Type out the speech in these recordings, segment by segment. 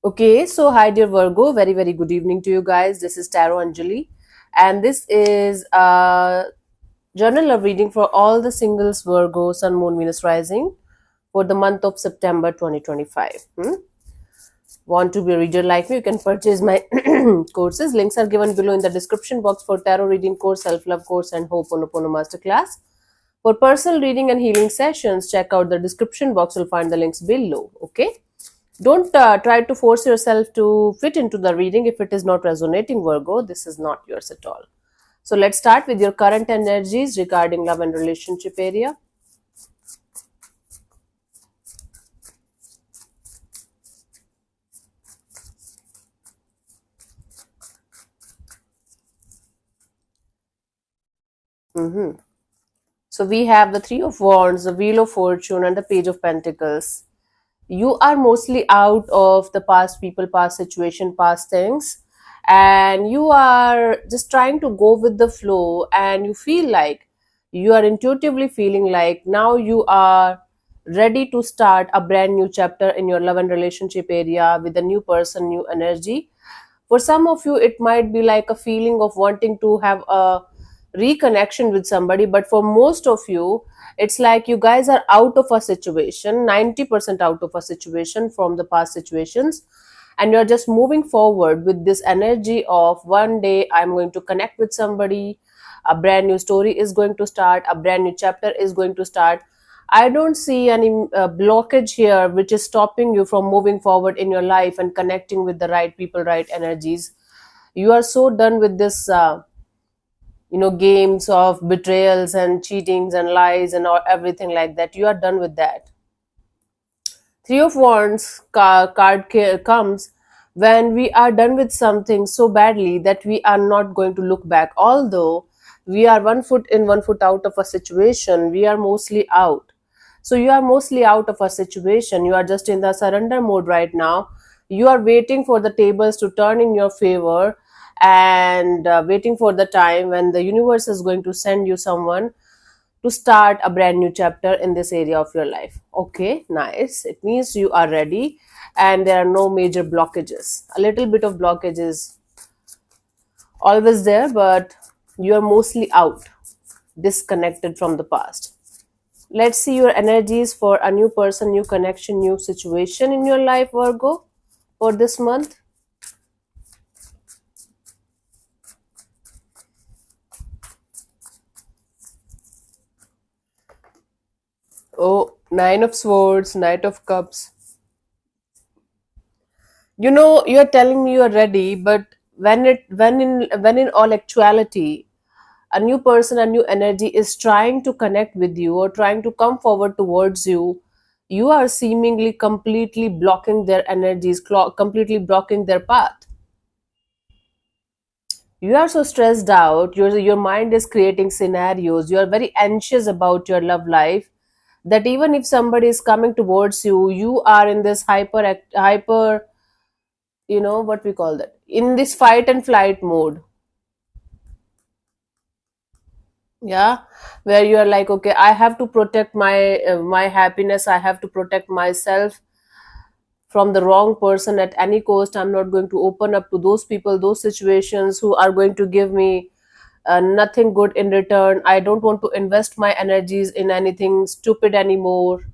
Okay, so hi dear Virgo, very good evening to you guys. This is Tarot Anjali, and this is a journal of reading for all the singles Virgo, Sun, Moon, Venus rising for the month of September 2025. Want to be a reader like me? You can purchase my courses. Links are given below in the description box for tarot reading course, self love course, and Ho'oponopono masterclass. For personal reading and healing sessions, check out the description box. You'll find the links below. Okay. Don't try to force yourself to fit into the reading if it is not resonating, Virgo. This is not yours at all. So let's start with your current energies regarding love and relationship area. Mhm. So we have the Three of Wands, the Wheel of Fortune, and the Page of Pentacles. You are mostly out of the past people, past situation, past things, and you are just trying to go with the flow, and you feel like you are intuitively feeling like now you are ready to start a brand new chapter in your love and relationship area with a new person, new energy. For some of you it might be like a feeling of wanting to have a reconnection with somebody, but for most of you it's like you guys are out of a situation, 90% out of a situation from the past situations, and you're just moving forward with this energy of one day I'm going to connect with somebody, a brand new story is going to start, a brand new chapter is going to start. I don't see any blockage here which is stopping you from moving forward in your life and connecting with the right people, right energies. You are so done with this games of betrayals and cheatings and lies and everything like that. You are done with that. Three of Wands comes when we are done with something so badly that we are not going to look back. Although we are one foot in, one foot out of a situation, we are mostly out. So you are mostly out of a situation. You are just in the surrender mode right now. You are waiting for the tables to turn in your favor, and waiting for the time when the universe is going to send you someone to start a brand new chapter in this area of your life. Okay, nice. It means you are ready and there are no major blockages. A little bit of blockages always there, but you are mostly out, disconnected from the past. Let's see your energies for a new person, new connection, new situation in your life, Virgo, for this month. Oh, Nine of Swords, Knight of Cups. You're telling me you're ready, but when in all actuality, a new person, a new energy is trying to connect with you or trying to come forward towards you, you are seemingly completely blocking their energies, completely blocking their path. You are so stressed out, your mind is creating scenarios, you are very anxious about your love life, that even if somebody is coming towards you, you are in this hyper, what we call that, in this fight and flight mode. Yeah, where you are like, okay, I have to protect my happiness, I have to protect myself from the wrong person at any cost. I'm not going to open up to those people, those situations who are going to give me nothing good in return. I don't want to invest my energies in anything stupid anymore.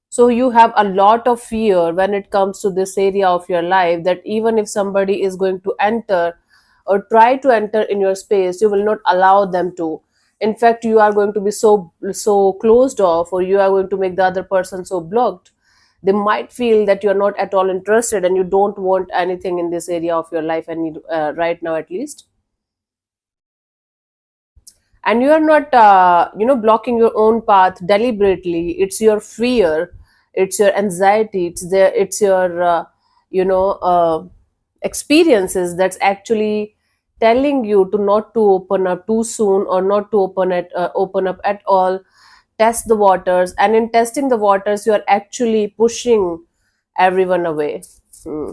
So you have a lot of fear when it comes to this area of your life, that even if somebody is going to enter or try to enter in your space, you will not allow them to. In fact, you are going to be so closed off, or you are going to make the other person so blocked. They might feel that you're not at all interested and you don't want anything in this area of your life, and right now at least. And you are not blocking your own path deliberately. It's your fear, it's your anxiety, it's your you know uh, experiences that's actually telling you to not to open up too soon, or not to open up at all. Test the waters, and in testing the waters you are actually pushing everyone away. Hmm.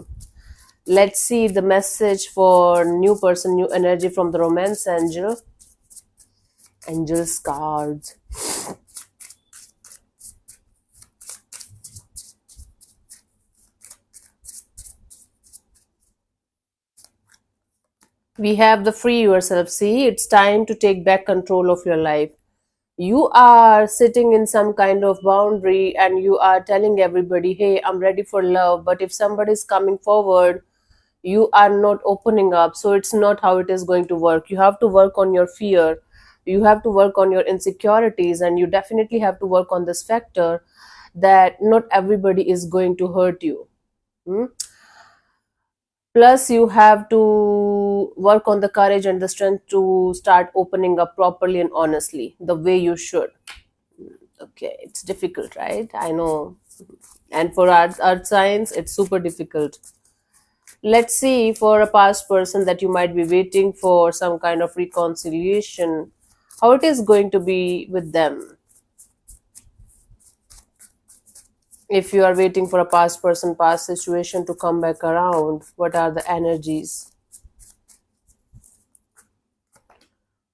Let's see the message for new person, new energy from the romance angel. Angel's cards. We have the free yourself. See, it's time to take back control of your life. You are sitting in some kind of boundary and you are telling everybody, hey, I'm ready for love. But if somebody is coming forward, you are not opening up. So it's not how it is going to work. You have to work on your fear. You have to work on your insecurities. And you definitely have to work on this factor that not everybody is going to hurt you. Hmm? Plus, you have to work on the courage and the strength to start opening up properly and honestly, the way you should. Okay, it's difficult, right? I know. And for art science, it's super difficult. Let's see, for a past person that you might be waiting for some kind of reconciliation, how it is going to be with them. If you are waiting for a past person, past situation to come back around, what are the energies?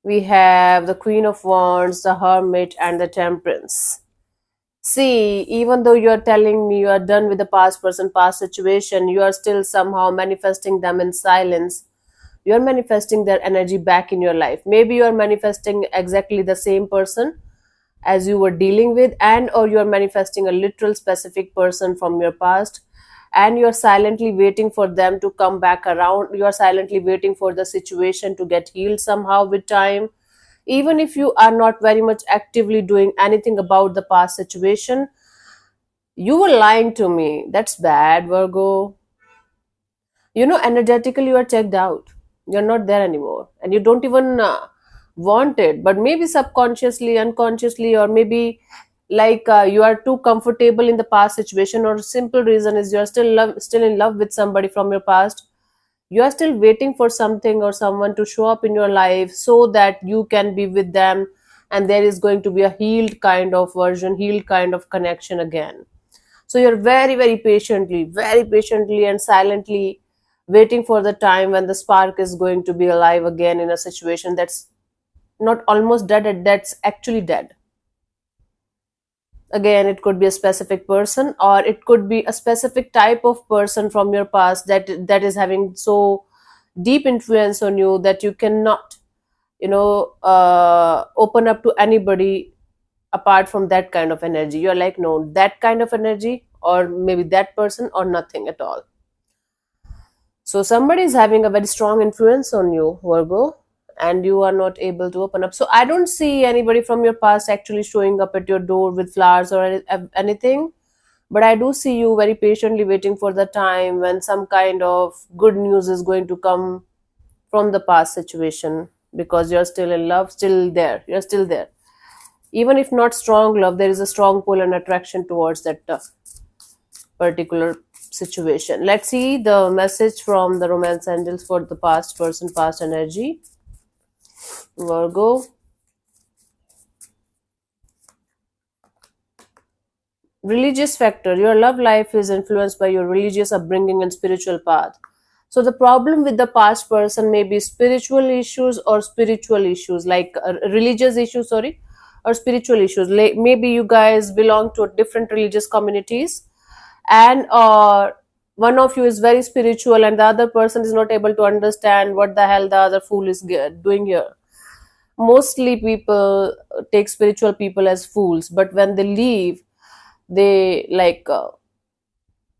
We have the Queen of Wands, the Hermit, and the Temperance. See, even though you are telling me you are done with the past person, past situation, you are still somehow manifesting them in silence. You are manifesting their energy back in your life. Maybe you are manifesting exactly the same person as you were dealing with, and or you are manifesting a literal specific person from your past, and you are silently waiting for them to come back around. You are silently waiting for the situation to get healed somehow with time, even if you are not very much actively doing anything about the past situation. You were lying to me. That's bad, Virgo. Energetically you are checked out. You're not there anymore, and you don't even want it. But maybe subconsciously, unconsciously, or maybe like you are too comfortable in the past situation, or simple reason is you are still in love with somebody from your past. You are still waiting for something or someone to show up in your life so that you can be with them, and there is going to be a healed kind of version, healed kind of connection again. So you're very patiently and silently waiting for the time when the spark is going to be alive again in a situation that's not almost dead, that's actually dead. Again, it could be a specific person, or it could be a specific type of person from your past that is having so deep influence on you that you cannot open up to anybody apart from that kind of energy. You're like, no, that kind of energy, or maybe that person, or nothing at all. So somebody is having a very strong influence on you, Virgo, and you are not able to open up. So I don't see anybody from your past actually showing up at your door with flowers or anything. But I do see you very patiently waiting for the time when some kind of good news is going to come from the past situation, because you're still in love, still there. You're still there. Even if not strong love, there is a strong pull and attraction towards that particular situation. Let's see the message from the romance angels for the past person, past energy. Virgo. Religious factor. Your love life is influenced by your religious upbringing and spiritual path. So the problem with the past person may be spiritual issues or spiritual issues, like religious issues, sorry, or spiritual issues. Like maybe you guys belong to different religious communities, and one of you is very spiritual and the other person is not able to understand what the hell the other fool is doing here. Mostly people take spiritual people as fools, but when they leave, they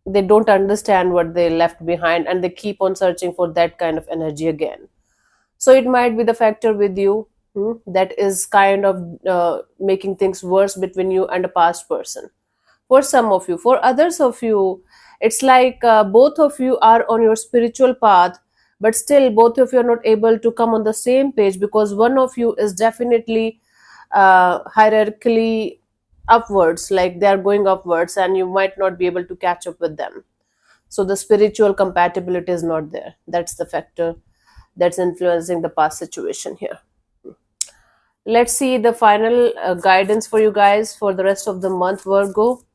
they don't understand what they left behind, and they keep on searching for that kind of energy again. So it might be the factor with you, that is kind of making things worse between you and a past person. For some of you, for others of you, it's like both of you are on your spiritual path, but still both of you are not able to come on the same page, because one of you is definitely hierarchically upwards, like they are going upwards, and you might not be able to catch up with them. So the spiritual compatibility is not there. That's the factor that's influencing the past situation here. Let's see the final guidance for you guys for the rest of the month, Virgo.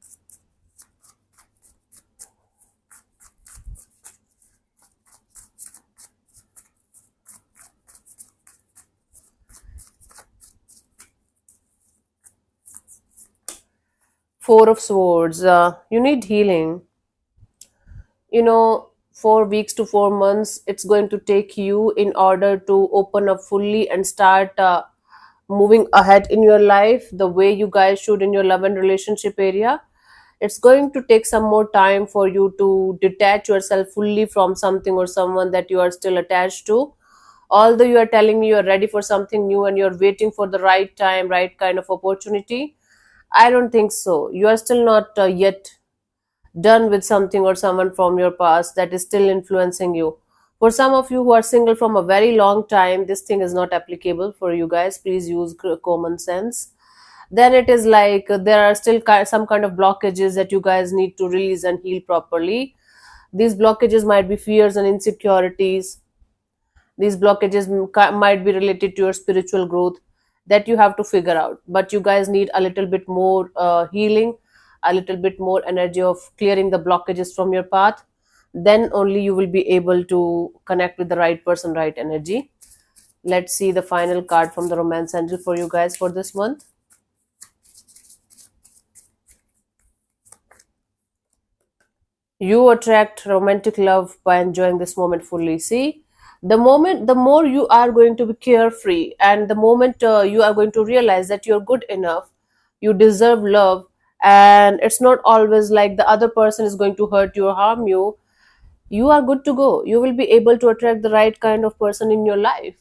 Four of Swords. You need healing. 4 weeks to 4 months it's going to take you in order to open up fully and start moving ahead in your life the way you guys should in your love and relationship area. It's going to take some more time for you to detach yourself fully from something or someone that you are still attached to. Although you are telling me you are ready for something new and you're waiting for the right time, right kind of opportunity, I don't think so. You are still not yet done with something or someone from your past that is still influencing you. For some of you who are single from a very long time, this thing is not applicable for you guys. Please use common sense. Then it is like there are still some kind of blockages that you guys need to release and heal properly. These blockages might be fears and insecurities. These blockages might be related to your spiritual growth that you have to figure out. But you guys need a little bit more healing, a little bit more energy of clearing the blockages from your path. Then only you will be able to connect with the right person, right energy. Let's see the final card from the romance angel for you guys for this month. You attract romantic love by enjoying this moment fully. See, the more you are going to be carefree, and the moment you are going to realize that you're good enough, you deserve love, and it's not always like the other person is going to hurt you or harm you. You are good to go. You will be able to attract the right kind of person in your life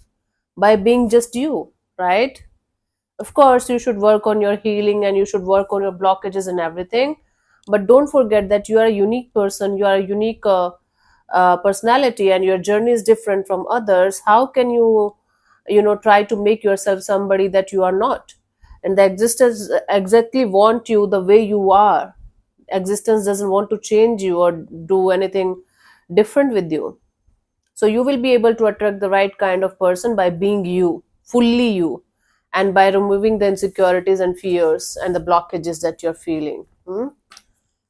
by being just you, right? Of course you should work on your healing and you should work on your blockages and everything, but don't forget that you are a unique person, you are a unique personality, and your journey is different from others. How can you try to make yourself somebody that you are not? And the existence exactly want you the way you are. Existence doesn't want to change you or do anything different with you. So you will be able to attract the right kind of person by being you, fully you, and by removing the insecurities and fears and the blockages that you're feeling.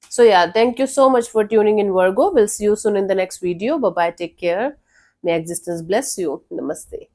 So yeah, thank you so much for tuning in, Virgo. We'll see you soon in the next video. Bye bye. Take care. May existence bless you. Namaste.